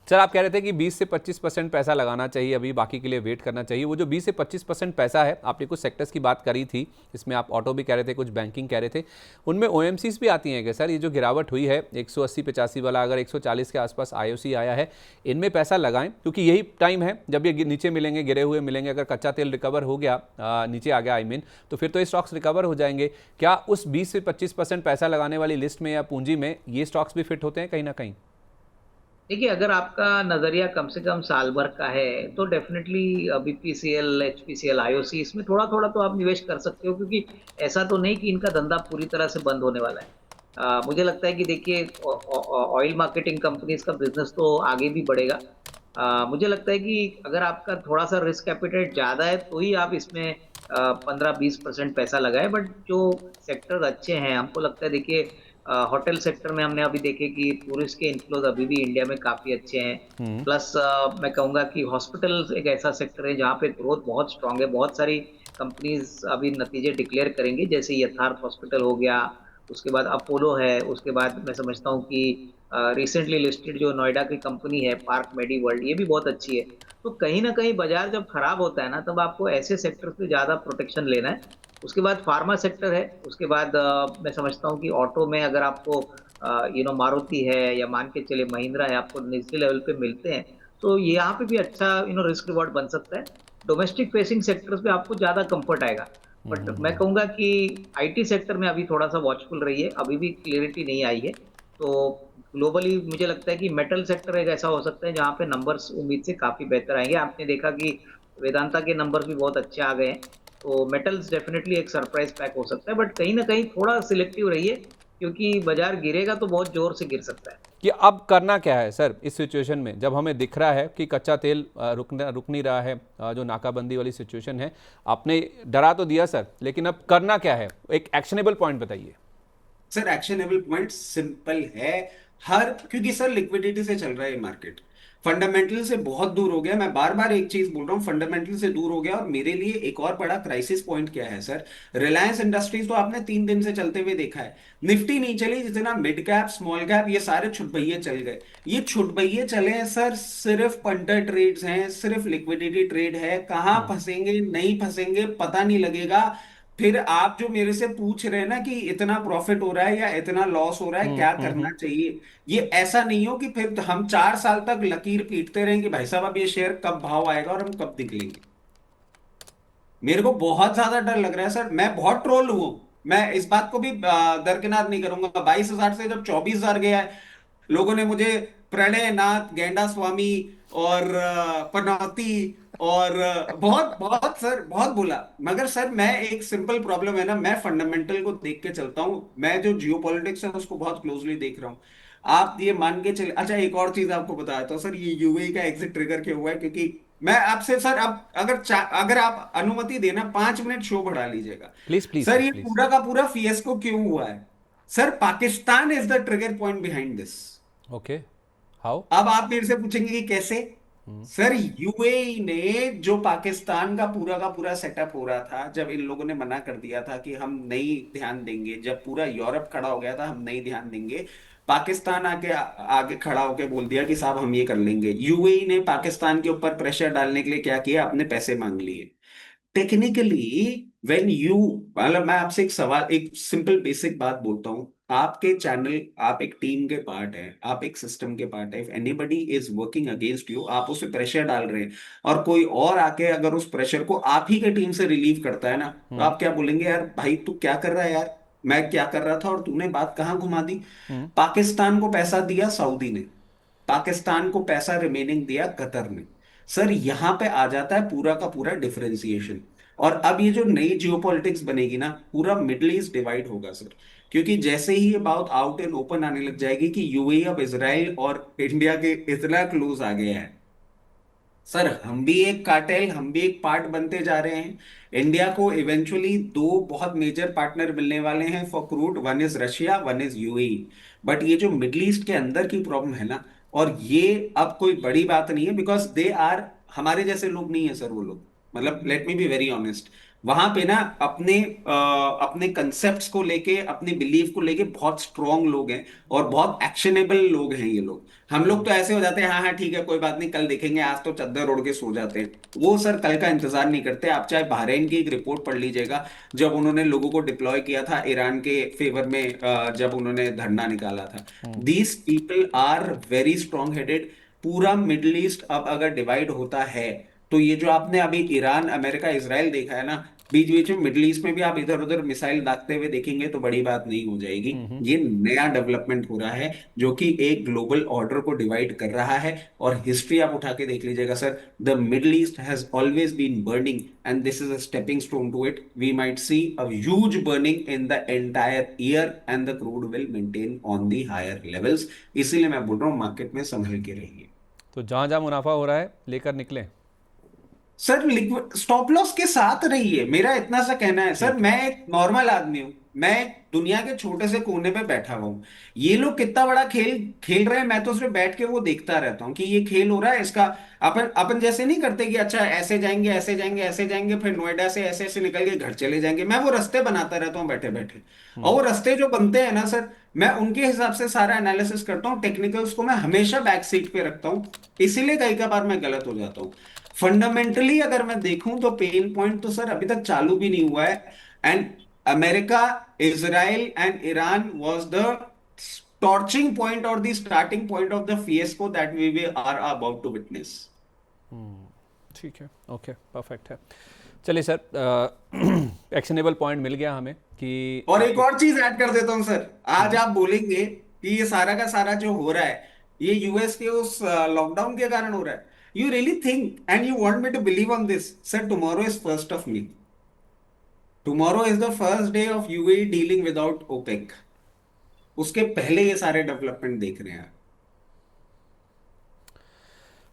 Sir आप कह रहे थे कि 20 से 25% पैसा लगाना चाहिए, अभी बाकी के लिए वेट करना चाहिए। वो जो 20 से 25% पैसा है, आपने कुछ सेक्टर्स की बात करी थी, इसमें आप ऑटो भी कह रहे थे, कुछ बैंकिंग कह रहे थे, उनमें ओएमसीज भी आती हैं क्या सर? ये जो गिरावट हुई है 180-85 वाला, अगर 140 के आसपास आईओसी आया है, इनमें पैसा लगाएं, क्योंकि यही टाइम है जब ये नीचे मिलेंगे, गिरे हुए मिलेंगे। अगर कच्चा तेल रिकवर हो गया, नीचे आ गया आई मीन, तो फिर तो ये स्टॉक्स रिकवर हो जाएंगे। क्या उस 20 से 25% पैसा लगाने वाली लिस्ट में या पूंजी में ये स्टॉक्स भी फिट होते हैं कहीं ना कहीं? देखिए, अगर आपका नजरिया कम से कम साल भर का है तो डेफिनेटली बीपीसीएल, एचपीसीएल, आईओसी, इसमें थोड़ा थोड़ा तो आप निवेश कर सकते हो, क्योंकि ऐसा तो नहीं कि इनका धंधा पूरी तरह से बंद होने वाला है। मुझे लगता है कि देखिए, ऑयल मार्केटिंग कंपनीज का बिजनेस तो आगे भी बढ़ेगा। मुझे लगता है कि अगर आपका थोड़ा सा रिस्क एपिटाइट ज्यादा है तो ही आप इसमें 15-20% पैसा लगाए। बट जो सेक्टर अच्छे हैं, हमको लगता है, देखिए, होटल सेक्टर में हमने अभी देखे कि टूरिस्ट के इनफ्लोज अभी भी इंडिया में काफी अच्छे हैं। प्लस मैं कहूंगा कि हॉस्पिटल्स एक ऐसा सेक्टर है जहाँ पे ग्रोथ बहुत स्ट्रांग है। बहुत सारी कंपनीज अभी नतीजे डिक्लेयर करेंगी, जैसे यथार्थ हॉस्पिटल हो गया, उसके बाद अपोलो है, उसके बाद मैं समझता हूँ कि रिसेंटली लिस्टेड जो नोएडा की कंपनी है पार्क मेडी वर्ल्ड, ये भी बहुत अच्छी है। तो कहीं ना कहीं बाजार जब खराब होता है ना, तब आपको ऐसे सेक्टर से ज्यादा प्रोटेक्शन लेना है। उसके बाद फार्मा सेक्टर है, उसके बाद मैं समझता हूँ कि ऑटो में अगर आपको मारुति है या मान के चले महिंद्रा है, आपको निचले लेवल पे मिलते हैं, तो ये यहाँ पे भी अच्छा रिस्क रिवॉर्ड बन सकता है। डोमेस्टिक फेसिंग सेक्टर्स पे आपको ज्यादा कंफर्ट आएगा। बट मैं कहूंगा कि आईटी सेक्टर में अभी थोड़ा सा वॉचफुल रहिए, अभी भी क्लियरिटी नहीं आई है। तो ग्लोबली मुझे लगता है कि मेटल सेक्टर एक ऐसा हो सकता है जहाँ पे नंबर्स उम्मीद से काफी बेहतर आएंगे। आपने देखा कि वेदांता के नंबर्स भी बहुत अच्छे आ गए हैं। तो मेटल्स डेफिनेटली एक सरप्राइज पैक हो सकता है, बट कहीं ना कहीं थोड़ा सिलेक्टिव रहिए, क्योंकि बाजार गिरेगा तो बहुत जोर से गिर सकता है। कि अब करना क्या है सर इस सिचुएशन में, जब हमें दिख रहा है कि कच्चा तेल रुक नहीं रहा है, जो नाकाबंदी वाली सिचुएशन है? आपने डरा तो दिया सर, लेकिन अब करना क्या है? एक एक्शनेबल पॉइंट बताइए। सर एक्शनेबल पॉइंट सिंपल है। हर क्योंकि सर लिक्विडिटी से चल रहा है मार्केट, फंडामेंटल से बहुत दूर हो गया। मैं बार बार एक चीज बोल रहा हूँ, फंडामेंटल से दूर हो गया। और मेरे लिए एक और बड़ा क्राइसिस पॉइंट क्या है सर, रिलायंस इंडस्ट्रीज तो आपने 3 दिन से चलते हुए देखा है, निफ्टी नहीं चली जितना मिड कैप स्मॉल कैप ये सारे छुटभइये चल गए। ये छुटभइये चले हैं सर, सिर्फ पंटर ट्रेड्स हैं, सिर्फ लिक्विडिटी ट्रेड है। कहाँ फंसेंगे नहीं फंसेंगे पता नहीं लगेगा। फिर आप जो मेरे से पूछ रहे हैं ना कि इतना प्रॉफिट हो रहा है या इतना लॉस हो रहा है, क्या करना चाहिए, ये ऐसा नहीं हो कि फिर हम 4 साल तक लकीर पीटते रहें कि भाई साहब अब ये शेयर कब भाव आएगा और हम कब निकलेंगे। मेरे को बहुत ज्यादा डर लग रहा है सर, मैं बहुत ट्रोल हूं। मैं इस बात को भी दरकिनार नहीं करूंगा। 22,000 से जब 24,000 गया है, लोगों ने मुझे प्रणय नाथ, गेंडा स्वामी और पनौती और बहुत बहुत सर बहुत बोला। मगर सर मैं एक सिंपल प्रॉब्लम है ना, मैं फंडामेंटल को देख के चलता हूं। मैं जो जियो पॉलिटिक्स है उसको बहुत क्लोजली देख रहा हूं। आप ये मान के चले। अच्छा, एक और चीज आपको बताया तो सर, ये यूएई का एग्जिट ट्रिगर क्यों हुआ है, क्योंकि मैं आपसे सर, अब अगर आप अनुमति देना 5 मिनट शो बढ़ा लीजिएगा। प्लीज प्लीज सर सर ये प्लीज। पूरा का पूरा फिएस्को क्यों हुआ है? Sir Pakistan is the trigger point behind this. Okay. How? अब आप मेरे से पूछेंगे कि कैसे। सर यूएई ने जो पाकिस्तान का पूरा सेटअप हो रहा था, जब इन लोगों ने मना कर दिया था कि हम नहीं ध्यान देंगे, जब पूरा यूरोप खड़ा हो गया था हम नहीं ध्यान देंगे, पाकिस्तान आगे खड़ा होकर बोल दिया कि साहब हम ये कर लेंगे। यूएई ने पाकिस्तान के ऊपर प्रेशर डालने के लिए क्या किया, अपने पैसे मांग लिए। टेक्निकली व्हेन यू, मतलब मैं आपसे एक सवाल, एक सिंपल बेसिक बात बोलता हूं। आपके चैनल, आप एक टीम के पार्ट हैं, आप एक सिस्टम के पार्ट है। If anybody is working against you, आप उसे प्रेशर डाल रहे हैं, और कोई और आके अगर उस प्रेशर को आप ही के टीम से रिलीव करता है ना, तो आप क्या बोलेंगे, यार भाई तू क्या कर रहा है यार, मैं क्या कर रहा था और तूने बात कहाँ घुमा दी। पाकिस्तान को पैसा दिया सऊदी ने, पाकिस्तान को पैसा रिमेनिंग दिया कतर ने। सर यहां पे आ जाता है पूरा का पूरा डिफरेंशिएशन। और अब ये जो नई जियोपॉलिटिक्स बनेगी ना, पूरा मिडल ईस्ट डिवाइड होगा सर। क्योंकि जैसे ही ये बात आउट एंड ओपन आने लग जाएगी कि यूएई अब इसराइल और इंडिया के इतना क्लोज आ गया है, सर हम भी एक कार्टेल, हम भी एक पार्ट बनते जा रहे हैं। इंडिया को इवेंचुअली दो बहुत मेजर पार्टनर मिलने वाले हैं for crude, one is Russia, one is UAE. But ये जो मिडिल ईस्ट के अंदर की प्रॉब्लम है ना, और ये अब कोई बड़ी बात नहीं है, बिकॉज दे आर हमारे जैसे लोग नहीं है सर वो लोग। मतलब let me be very honest, वहां पे ना अपने कंसेप्ट्स को लेके, अपने बिलीफ को लेके बहुत स्ट्रांग लोग हैं और बहुत एक्शनेबल लोग हैं ये लोग। हम लोग तो ऐसे हो जाते हैं, हाँ हाँ ठीक है कोई बात नहीं कल देखेंगे, आज तो चादर ओढ़ के सो जाते हैं। वो सर कल का इंतजार नहीं करते। आप चाहे बहरीन की एक रिपोर्ट पढ़ लीजिएगा, जब उन्होंने लोगों को डिप्लॉय किया था ईरान के फेवर में, जब उन्होंने धरना निकाला था। These people are very strong headed. पूरा मिडल ईस्ट अब अगर डिवाइड होता है, तो ये जो आपने अभी ईरान अमेरिका इसराइल देखा है ना, बीच बीच में मिडिल ईस्ट में भी आप इधर उधर मिसाइल दागते हुए देखेंगे तो बड़ी बात नहीं हो जाएगी। ये नया डेवलपमेंट हो रहा है जो कि एक ग्लोबल ऑर्डर को डिवाइड कर रहा है। और हिस्ट्री आप उठा के देख लीजिएगा sir, the middle east has always been burning and this is a stepping stone to it. We might see a huge burning in the entire year and the crude will maintain on the higher levels. इसीलिए मैं बोल रहा हूँ market में संभल के रहिए। तो जहाँ जहाँ मुनाफा हो रहा है लेकर निकलें। सर लिक्विड स्टॉप लॉस के साथ रहिए, मेरा इतना सा कहना है सर। ठीक है। मैं एक नॉर्मल आदमी हूं, मैं दुनिया के छोटे से कोने पे बैठा हुआ हूं। ये लोग कितना बड़ा खेल खेल रहे हैं, मैं तो सिर्फ बैठ के वो देखता रहता हूँ कि ये खेल हो रहा है इसका। अपन अपन जैसे नहीं करते कि अच्छा ऐसे जाएंगे ऐसे जाएंगे ऐसे जाएंगे, फिर नोएडा से ऐसे ऐसे निकल के घर चले जाएंगे। मैं वो रास्ते बनाता रहता हूँ बैठे बैठे। और वो रास्ते जो बनते हैं ना सर, मैं उनके हिसाब से सारा एनालिसिस करता हूँ। टेक्निकल्स को मैं हमेशा बैक सीट पे रखता हूँ, इसीलिए कई का बार मैं गलत हो जाता हूँ। फंडामेंटली अगर मैं देखूं तो पेन पॉइंट तो सर अभी तक चालू भी नहीं हुआ है। And America, Israel and Iran was the torching point और the starting point of the fiasco that we are about to witness. ठीक है, ओके, परफेक्ट है। चलिए सर, एक्शनेबल पॉइंट मिल गया हमें कि और एक आपको। और चीज ऐड कर देता हूं सर। आज आप बोलेंगे कि ये सारा का सारा जो हो रहा है ये यूएस के उस लॉकडाउन के कारण हो रहा है। You really think and you want me to believe on this sir? Tomorrow is 1 May। Tomorrow is the first day of UAE dealing without OPEC. उसके पहले ये सारे डेवलपमेंट देख रहे हैं।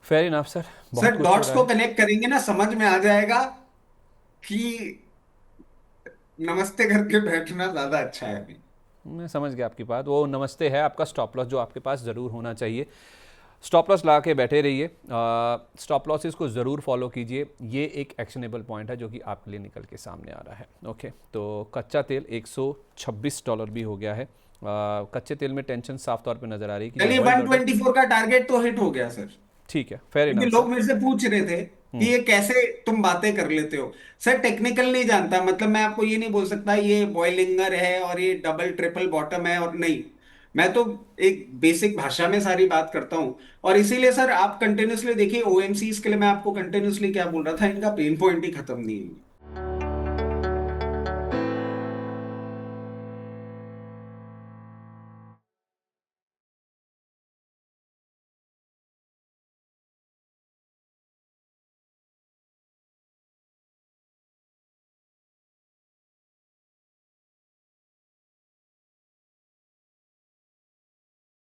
फेयर इनफ सर, बहुत सर कुछ हो डॉट्स रहा को है। कनेक्ट करेंगे ना, समझ में आ जाएगा कि नमस्ते करके बैठना ज्यादा अच्छा है अभी। मैं समझ गया आपकी बात। वो नमस्ते है आपका स्टॉप लॉस जो आपके पास ज़रूर होना चाहिए। स्टॉप लॉस ला के बैठे रहिए, स्टॉप लॉसेस को ज़रूर फॉलो कीजिए। ये एक एक्शनेबल पॉइंट है जो कि आपके लिए निकल के सामने आ रहा है। ओके, तो कच्चा तेल $126 भी हो गया है। कच्चे तेल में टेंशन साफ तौर पे नज़र आ रही है कि चलिए जब वर्ल्ड ऑर्डर। 124 का टारगेट तो हिट हो गया सर। ठीक है, फेयर क्योंकि इनफ लोग सर। मेरे से पूछ रहे थे कि ये कैसे तुम बातें कर लेते हो। सर टेक्निकल नहीं जानता, मतलब मैं आपको ये नहीं बोल सकता ये बॉयलिंगर है और ये डबल ट्रिपल बॉटम है, और नहीं। मैं तो एक बेसिक भाषा में सारी बात करता हूं। और इसीलिए सर आप कंटिन्यूसली देखिए, ओएमसीज के लिए मैं आपको कंटिन्यूसली क्या बोल रहा था, इनका पेन पॉइंट ही खत्म नहीं है।